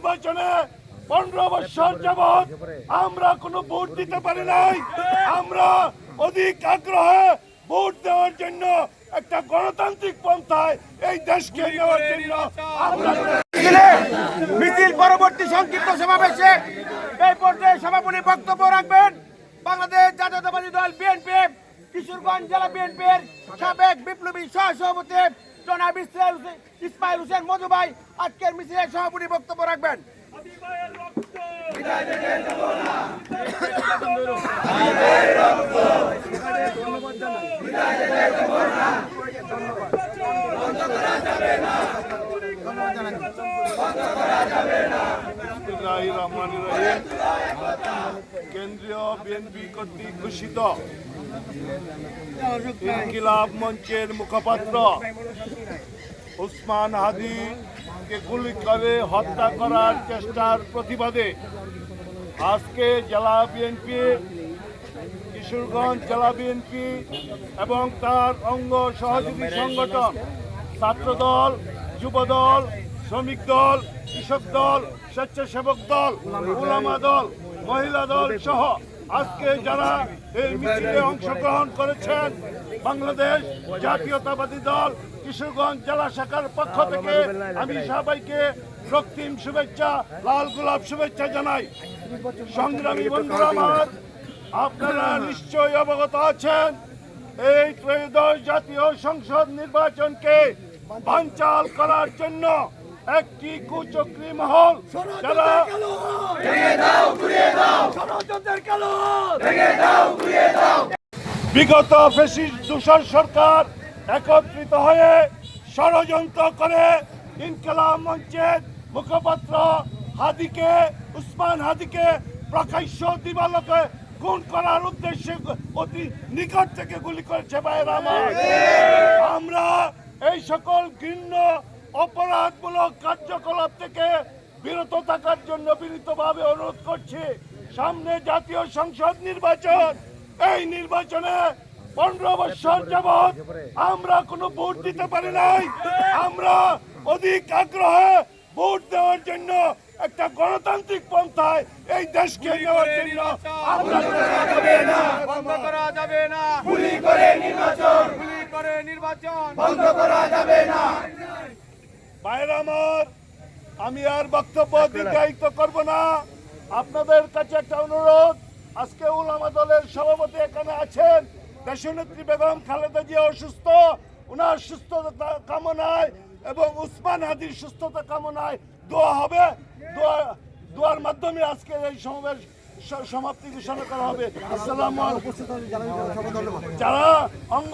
নির্বাচনে 15 বছর যাবৎ আমরা কোনো ভোট দিতে পারি নাই। আমরা অধিক আগ্রহে ভোট দেওয়ার জন্য একটা গণতান্ত্রিক পন্থায় এই দেশকে নেওয়ার জন্য মিছিল পরবর্তী সংক্ষিপ্ত সমাবেশে এই পর্যায়ে সভাপতি বক্তব্য রাখবেন বাংলাদেশ জাতীয়তাবাদী দল বিএনপি কিশোরগঞ্জ জেলা বিএনপির সাবেক বিপ্লবী সহসভাপতি জনাব ইসমাইল হোসেন মধু ভাই আজকের মিছিলের সভাপতি বক্তব্য রাখবেন। কেন্দ্রীয় বিএনপি কর্তৃক ঘোষিত ইনকিলাব মঞ্চের মুখপাত্র ওসমান হাদিকে গুলি করে হত্যা করার চেষ্টার প্রতিবাদে আজকে জেলা বিএনপি কিশোরগঞ্জ জেলা বিএনপি এবং তার অঙ্গ সহযোগী সংগঠন ছাত্রদল, যুবদল, শ্রমিক দল, কৃষক দল, স্বেচ্ছাসেবক দল, উলামা দল, মহিলা দল সহ আজকে যারা এই মিছিলে অংশগ্রহণ করেছেন বাংলাদেশ জাতীয়তাবাদী দল কিশোরগঞ্জ জেলা শাখার পক্ষ থেকে আমি সবাইকে রক্তিম শুভেচ্ছা, লাল গোলাপ শুভেচ্ছা জানাই। সংগ্রামী বন্ধুরা আমার, আপনারা নিশ্চয়ই অবগত আছেন এই ত্রয়োদশ জাতীয় সংসদ নির্বাচনকে বানচাল করার জন্য একটি কুচক্রী মহল যারা বিগত ফ্যাসিস্ট দূষণ সরকার একত্রিত হয়ে ষড়যন্ত্র করে ইনকিলাব মঞ্চের মুখপাত্র ওসমান হাদিকে প্রকাশ্য দিবালোকে খুন করার উদ্দেশ্যে অতি নিকট থেকে গুলি করেছে ভাইয়েরা আমার। আমরা এই সকল ঘৃণ্য অপরাধমূলক কার্যকলাপ থেকে বিরত থাকার জন্য বিনীতভাবে অনুরোধ করছি। সামনে জাতীয় সংসদ নির্বাচন, এই নির্বাচনে 15 বছর যাবৎ আমরা কোনো ভোট দিতে পারি নাই। আমরা অধিক আগ্রহে ভোট দেওয়ার জন্য একটা গণতান্ত্রিক পন্থায় এই দেশকে নেওয়ার জন্য ভাইরা আমার, আমি আর বক্তব্য দীর্ঘায়িত করব না। আপনাদের কাছে একটা অনুরোধ, আজকে উলামা দলের সভাপতি এখানে আছেন, দেশনেত্রী বেগম খালেদা জিয়া অসুস্থ, ওনার সুস্থতা কামনায় এবং ওসমান হাদির সুস্থতা কামনায় দোয়া হবে। দোয়ার মাধ্যমে আজকে এই সমাবেশ সমাপ্তি ঘোষণা করা হবে। আসসালামু আলাইকুম। যারা অঙ্গ